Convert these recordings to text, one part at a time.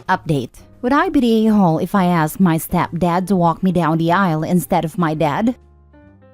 Update. Would I be the a-hole if I asked my stepdad to walk me down the aisle instead of my dad?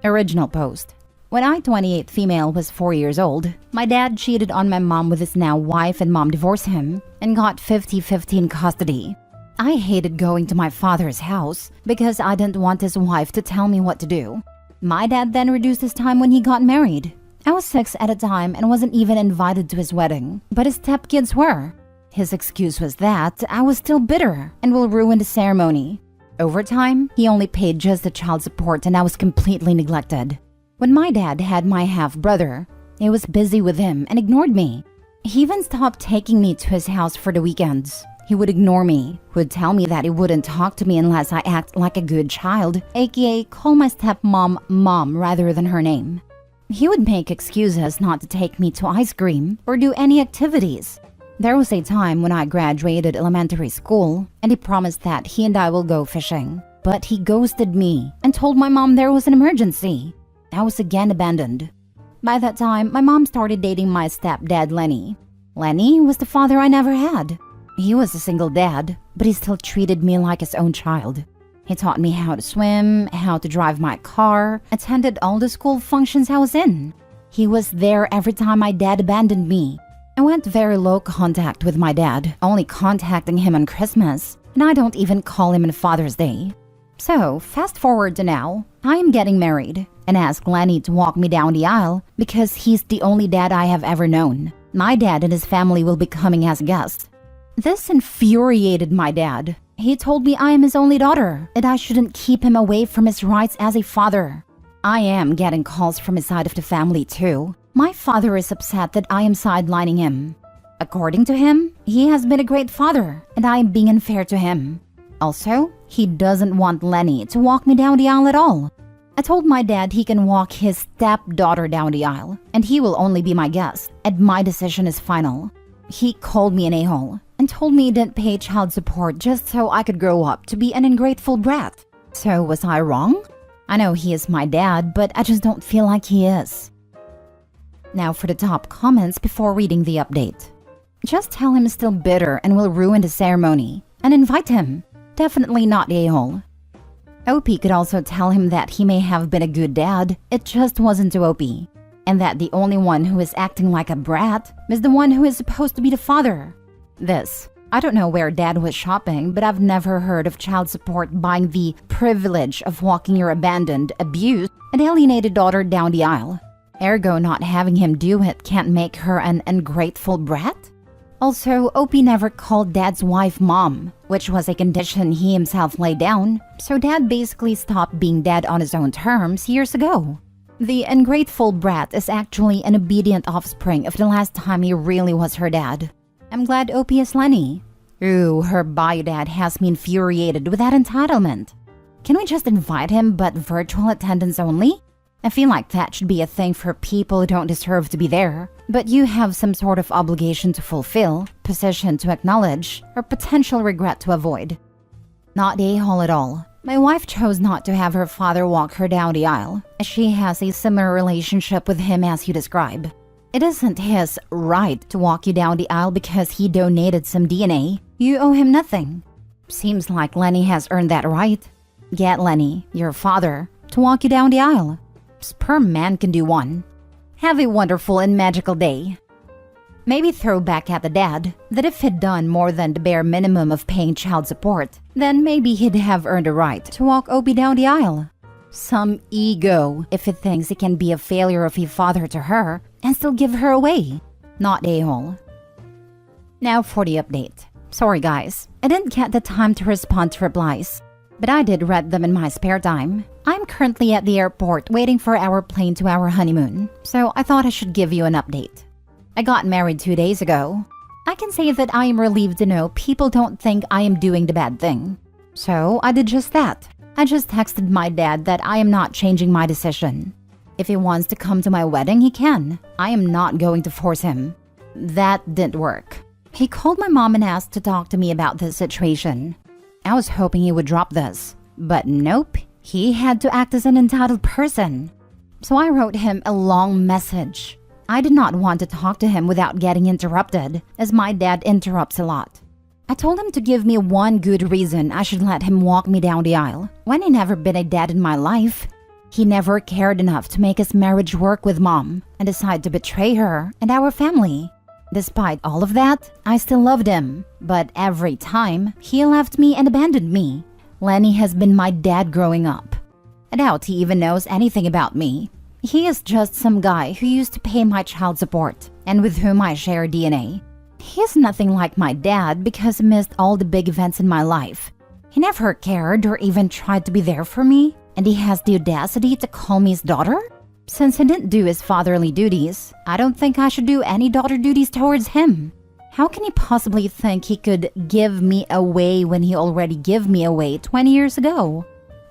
Original post. When I, 28 female, was 4 years old, my dad cheated on my mom with his now wife and mom divorced him and got 50-50 in custody. I hated going to my father's house because I didn't want his wife to tell me what to do. My dad then reduced his time when he got married. I was 6 at the time and wasn't even invited to his wedding, but his stepkids were. His excuse was that I was still bitter and will ruin the ceremony. Over time, he only paid just the child support and I was completely neglected. When my dad had my half-brother, he was busy with him and ignored me. He even stopped taking me to his house for the weekends. He would ignore me, would tell me that he wouldn't talk to me unless I act like a good child, aka call my stepmom mom rather than her name. He would make excuses not to take me to ice cream or do any activities. There was a time when I graduated elementary school and he promised that he and I will go fishing. But he ghosted me and told my mom there was an emergency. I was again abandoned. By that time, my mom started dating my stepdad Lenny. Lenny was the father I never had. He was a single dad, but he still treated me like his own child. He taught me how to swim, how to drive my car, attended all the school functions I was in. He was there every time my dad abandoned me. I went very low contact with my dad, only contacting him on Christmas, and I don't even call him on Father's Day. So, fast forward to now, I am getting married and ask Lenny to walk me down the aisle because he's the only dad I have ever known. My dad and his family will be coming as guests. This infuriated my dad. He told me I am his only daughter and I shouldn't keep him away from his rights as a father. I am getting calls from his side of the family too. My father is upset that I am sidelining him. According to him, he has been a great father and I am being unfair to him. Also, he doesn't want Lenny to walk me down the aisle at all. I told my dad he can walk his stepdaughter down the aisle and he will only be my guest and my decision is final. He called me an a-hole and told me he didn't pay child support just so I could grow up to be an ungrateful brat. So was I wrong? I know he is my dad, but I just don't feel like he is. Now for the top comments before reading the update. Just tell him he's still bitter and will ruin the ceremony, and invite him. Definitely not a-hole. OP could also tell him that he may have been a good dad, it just wasn't to OP. And that the only one who is acting like a brat is the one who is supposed to be the father. I don't know where dad was shopping, but I've never heard of child support buying the privilege of walking your abandoned, abused, and alienated daughter down the aisle. Ergo, not having him do it can't make her an ungrateful brat? Also, OP never called dad's wife mom, which was a condition he himself laid down, so dad basically stopped being dad on his own terms years ago. The ungrateful brat is actually an obedient offspring of the last time he really was her dad. I'm glad OP is Lenny. Ooh, her bio dad has me infuriated with that entitlement. Can we just invite him but virtual attendance only? I feel like that should be a thing for people who don't deserve to be there, but you have some sort of obligation to fulfill, position to acknowledge, or potential regret to avoid. Not a-hole at all. My wife chose not to have her father walk her down the aisle, as she has a similar relationship with him as you describe. It isn't his right to walk you down the aisle because he donated some DNA. You owe him nothing. Seems like Lenny has earned that right. Get Lenny, your father, to walk you down the aisle. Sperm man can do one. Have a wonderful and magical day. Maybe throw back at the dad that if he'd done more than the bare minimum of paying child support, then maybe he'd have earned a right to walk OP down the aisle. Some ego if he thinks he can be a failure of a father to her and still give her away. Not a-hole. Now for the update. Sorry guys, I didn't get the time to respond to replies, but I did read them in my spare time. I'm currently at the airport waiting for our plane to our honeymoon, so I thought I should give you an update. I got married 2 days ago. I can say that I am relieved to know people don't think I am doing the bad thing. So I did just that. I just texted my dad that I am not changing my decision. If he wants to come to my wedding, he can. I am not going to force him. That didn't work. He called my mom and asked to talk to me about this situation. I was hoping he would drop this, but nope. He had to act as an entitled person. So I wrote him a long message. I did not want to talk to him without getting interrupted, as my dad interrupts a lot. I told him to give me one good reason I should let him walk me down the aisle when he never been a dad in my life. He never cared enough to make his marriage work with mom and decide to betray her and our family. Despite all of that, I still loved him, but every time he left me and abandoned me. Lenny has been my dad growing up. I doubt he even knows anything about me. He is just some guy who used to pay my child support and with whom I share DNA. He is nothing like my dad because he missed all the big events in my life. He never cared or even tried to be there for me, and he has the audacity to call me his daughter? Since he didn't do his fatherly duties, I don't think I should do any daughter duties towards him. How can he possibly think he could give me away when he already gave me away 20 years ago?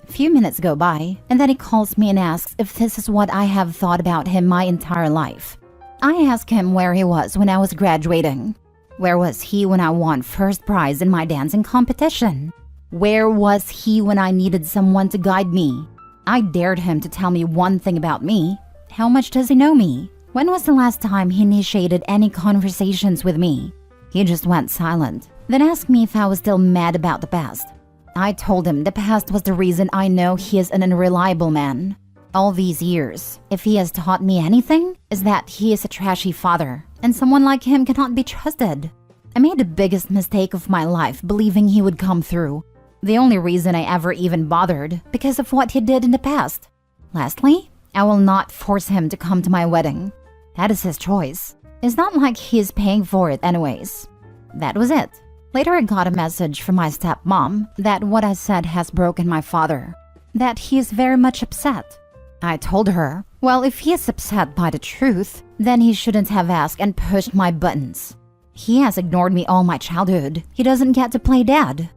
A few minutes go by, and then he calls me and asks if this is what I have thought about him my entire life. I ask him where he was when I was graduating. Where was he when I won first prize in my dancing competition? Where was he when I needed someone to guide me? I dared him to tell me one thing about me. How much does he know me? When was the last time he initiated any conversations with me? He just went silent, then asked me if I was still mad about the past. I told him the past was the reason I know he is an unreliable man. All these years, if he has taught me anything, is that he is a trashy father, and someone like him cannot be trusted. I made the biggest mistake of my life believing he would come through. The only reason I ever even bothered, because of what he did in the past. Lastly, I will not force him to come to my wedding. That is his choice. It's not like he is paying for it anyways. That was it. Later I got a message from my stepmom that what I said has broken my father. That he is very much upset. I told her, well, if he is upset by the truth, then he shouldn't have asked and pushed my buttons. He has ignored me all my childhood. He doesn't get to play dad.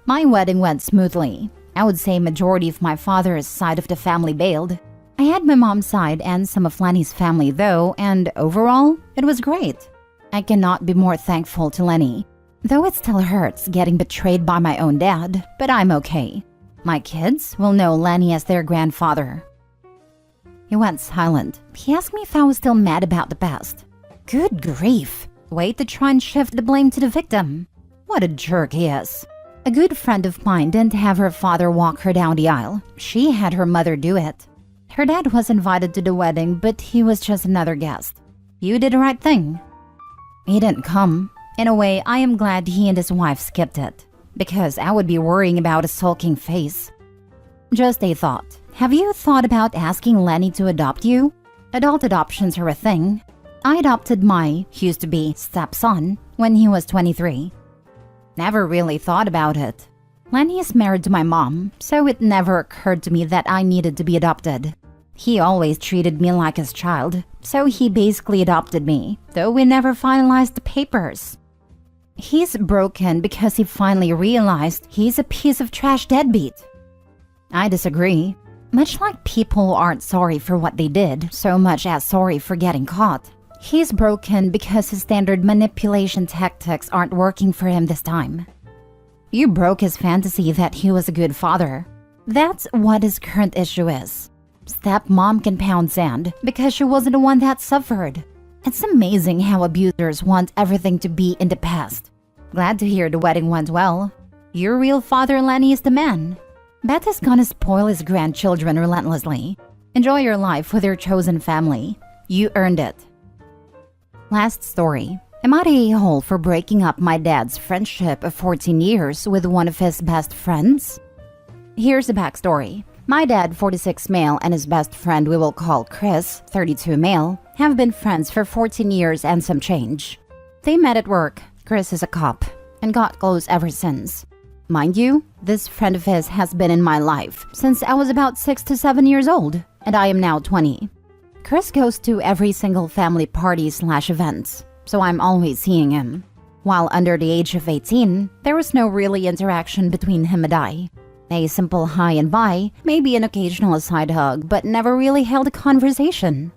My wedding went smoothly. I would say majority of my father's side of the family bailed. I had my mom's side and some of Lenny's family though, and overall, it was great. I cannot be more thankful to Lenny. Though it still hurts getting betrayed by my own dad, but I'm okay. My kids will know Lenny as their grandfather. He went silent. He asked me if I was still mad about the past. Good grief. Wait to try and shift the blame to the victim. What a jerk he is. A good friend of mine didn't have her father walk her down the aisle. She had her mother do it. Her dad was invited to the wedding, but he was just another guest. You did the right thing. He didn't come. In a way, I am glad he and his wife skipped it, because I would be worrying about a sulking face. Just a thought. Have you thought about asking Lenny to adopt you? Adult adoptions are a thing. I adopted my, used-to-be, stepson when he was 23. Never really thought about it. Lenny is married to my mom, so it never occurred to me that I needed to be adopted. He always treated me like his child, so he basically adopted me, though we never finalized the papers. He's broken because he finally realized he's a piece of trash deadbeat. I disagree. Much like people aren't sorry for what they did so much as sorry for getting caught. He's broken because his standard manipulation tactics aren't working for him this time. You broke his fantasy that he was a good father. That's what his current issue is. Stepmom can pound sand because she wasn't the one that suffered. It's amazing how abusers want everything to be in the past. Glad to hear the wedding went well. Your real father, Lenny, is the man. Beth is gonna spoil his grandchildren relentlessly. Enjoy your life with your chosen family. You earned it. Last story. Am I the a-hole for breaking up my dad's friendship of 14 years with one of his best friends? Here's the backstory. My dad, 46 male, and his best friend we will call Chris, 32 male, have been friends for 14 years and some change. They met at work. Chris is a cop, and got close ever since. Mind you, this friend of his has been in my life since I was about 6 to 7 years old, and I am now 20. Chris goes to every single family party/events, so I'm always seeing him. While under the age of 18, there was no really interaction between him and I. A simple hi and bye, maybe an occasional side hug, but never really held a conversation.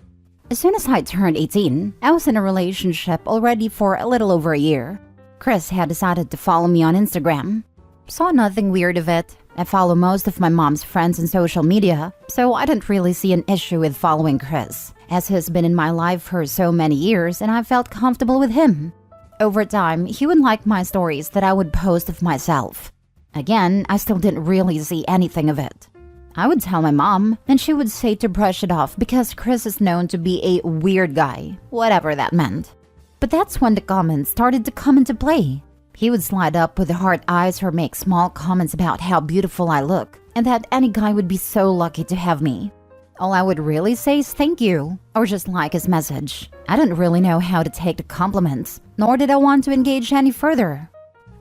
As soon as I turned 18, I was in a relationship already for a little over a year. Chris had decided to follow me on Instagram. Saw nothing weird of it. I follow most of my mom's friends on social media, so I didn't really see an issue with following Chris, as he's been in my life for so many years and I felt comfortable with him. Over time, he would like my stories that I would post of myself. Again, I still didn't really see anything of it. I would tell my mom, and she would say to brush it off because Chris is known to be a weird guy, whatever that meant. But that's when the comments started to come into play. He would slide up with the heart eyes or make small comments about how beautiful I look, and that any guy would be so lucky to have me. All I would really say is thank you, or just like his message. I didn't really know how to take the compliments, nor did I want to engage any further.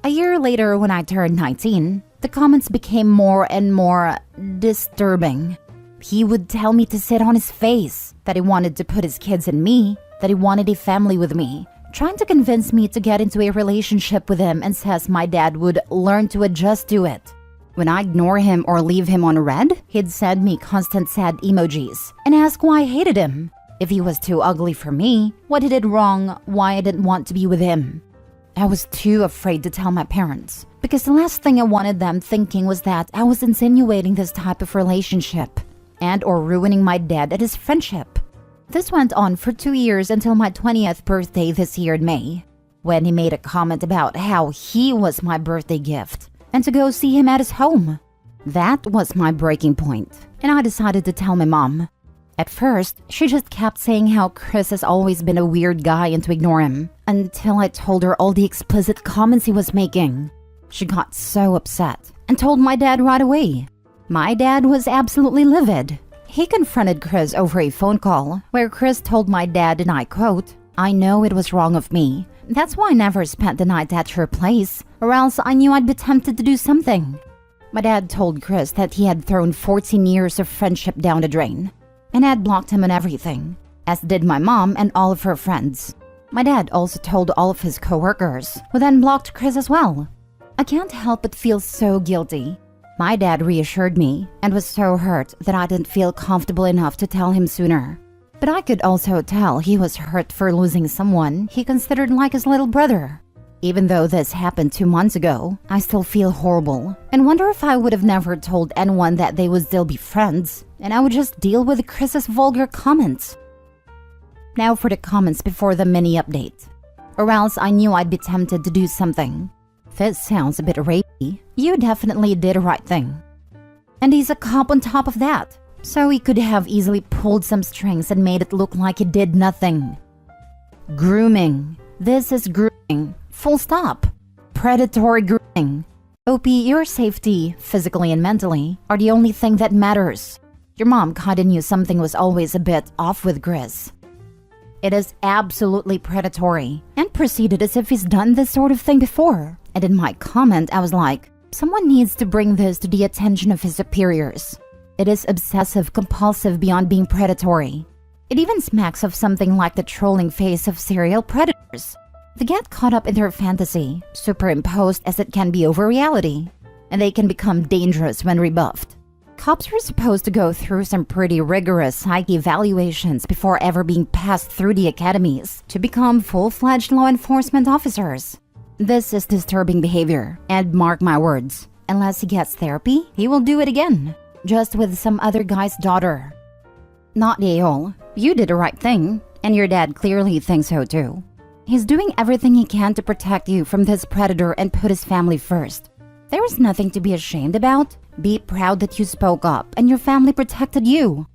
A year later, when I turned 19, the comments became more and more disturbing. He would tell me to sit on his face, that he wanted to put his kids in me, that he wanted a family with me, trying to convince me to get into a relationship with him, and says my dad would learn to adjust to it. When I ignore him or leave him on red, he'd send me constant sad emojis and ask why I hated him. If he was too ugly for me, what he did wrong, why I didn't want to be with him. I was too afraid to tell my parents, because the last thing I wanted them thinking was that I was insinuating this type of relationship and or ruining my dad and his friendship. This went on for 2 years until my 20th birthday this year in May, when he made a comment about how he was my birthday gift and to go see him at his home. That was my breaking point, and I decided to tell my mom. At first, she just kept saying how Chris has always been a weird guy and to ignore him, until I told her all the explicit comments he was making. She got so upset and told my dad right away. My dad was absolutely livid. He confronted Chris over a phone call where Chris told my dad, and I quote, "I know it was wrong of me. That's why I never spent the night at your place, or else I knew I'd be tempted to do something." My dad told Chris that he had thrown 14 years of friendship down the drain and had blocked him on everything, as did my mom and all of her friends. My dad also told all of his coworkers, who then blocked Chris as well. I can't help but feel so guilty. My dad reassured me and was so hurt that I didn't feel comfortable enough to tell him sooner. But I could also tell he was hurt for losing someone he considered like his little brother. Even though this happened 2 months ago, I still feel horrible and wonder if I would have never told anyone that they would still be friends and I would just deal with Chris's vulgar comments. Now for the comments before the mini update. Or else I knew I'd be tempted to do something. This sounds a bit rapey. You definitely did the right thing. And he's a cop on top of that, so he could have easily pulled some strings and made it look like he did nothing. Grooming. This is grooming. Full stop. Predatory grooming. OP, your safety, physically and mentally, are the only thing that matters. Your mom kinda knew something was always a bit off with Chris. It is absolutely predatory, and proceeded as if he's done this sort of thing before. And in my comment, I was like, someone needs to bring this to the attention of his superiors. It is obsessive compulsive beyond being predatory. It even smacks of something like the trolling face of serial predators. They get caught up in their fantasy, superimposed as it can be over reality, and they can become dangerous when rebuffed. Cops are supposed to go through some pretty rigorous psyche evaluations before ever being passed through the academies to become full-fledged law enforcement officers. This is disturbing behavior, and mark my words, unless he gets therapy, he will do it again, just with some other guy's daughter. Not Yale, you did the right thing, and your dad clearly thinks so too. He's doing everything he can to protect you from this predator and put his family first. There is nothing to be ashamed about. Be proud that you spoke up and your family protected you.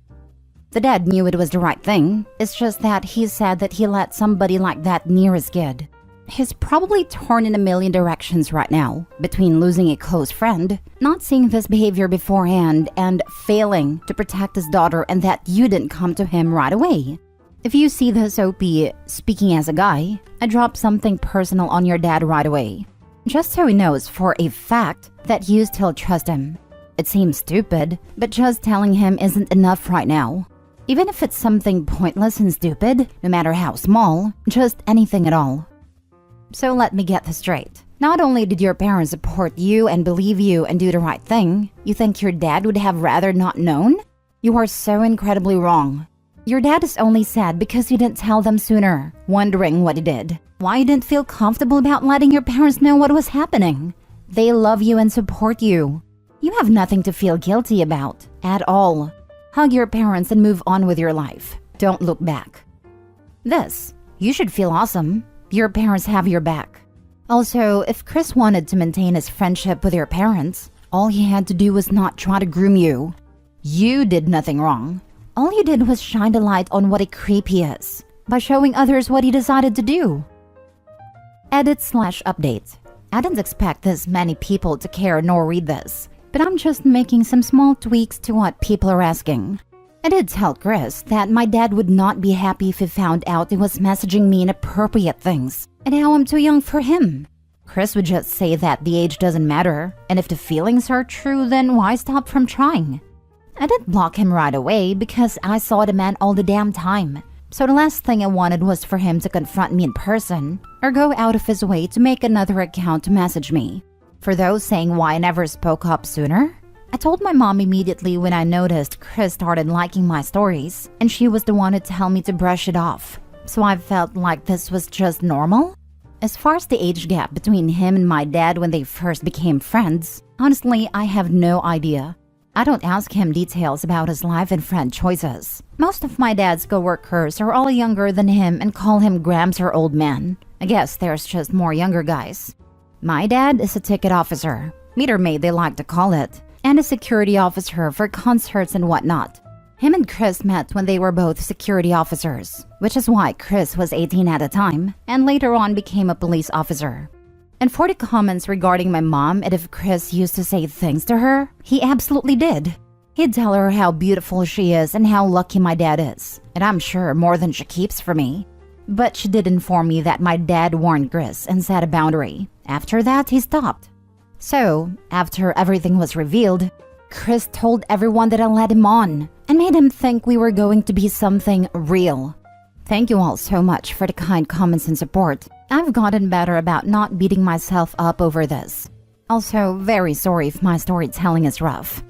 The dad knew it was the right thing. It's just that he said that he let somebody like that near his kid. He's probably torn in a million directions right now, between losing a close friend, not seeing this behavior beforehand, and failing to protect his daughter, and that you didn't come to him right away. If you see this OP speaking as a guy, I drop something personal on your dad right away, just so he knows for a fact that you still trust him. It seems stupid, but just telling him isn't enough right now. Even if it's something pointless and stupid, no matter how small, just anything at all. So let me get this straight. Not only did your parents support you and believe you and do the right thing, you think your dad would have rather not known? You are so incredibly wrong. Your dad is only sad because you didn't tell them sooner, wondering what he did. Why you didn't feel comfortable about letting your parents know what was happening. They love you and support you. You have nothing to feel guilty about, at all. Hug your parents and move on with your life. Don't look back. You should feel awesome. Your parents have your back. Also, if Chris wanted to maintain his friendship with your parents, all he had to do was not try to groom you. You did nothing wrong. All you did was shine a light on what a creep he is by showing others what he decided to do. Edit/update. I didn't expect this many people to care nor read this, but I'm just making some small tweaks to what people are asking. I did tell Chris that my dad would not be happy if he found out he was messaging me inappropriate things and how I'm too young for him. Chris would just say that the age doesn't matter, and if the feelings are true, then why stop from trying? I didn't block him right away because I saw the man all the damn time. So the last thing I wanted was for him to confront me in person or go out of his way to make another account to message me. For those saying why I never spoke up sooner, I told my mom immediately when I noticed Chris started liking my stories, and she was the one to tell me to brush it off. So I felt like this was just normal. As far as the age gap between him and my dad when they first became friends, honestly, I have no idea. I don't ask him details about his life and friend choices. Most of my dad's co-workers are all younger than him and call him Gramps or old man. I guess there's just more younger guys. My dad is a ticket officer, meter maid they like to call it, and a security officer for concerts and whatnot. Him and Chris met when they were both security officers, which is why Chris was 18 at the time and later on became a police officer. And for the comments regarding my mom and if Chris used to say things to her, he absolutely did. He'd tell her how beautiful she is and how lucky my dad is, and I'm sure more than she keeps for me. But she did inform me that my dad warned Chris and set a boundary. After that, he stopped. So, after everything was revealed, Chris told everyone that I led him on and made him think we were going to be something real. Thank you all so much for the kind comments and support. I've gotten better about not beating myself up over this. Also, very sorry if my storytelling is rough.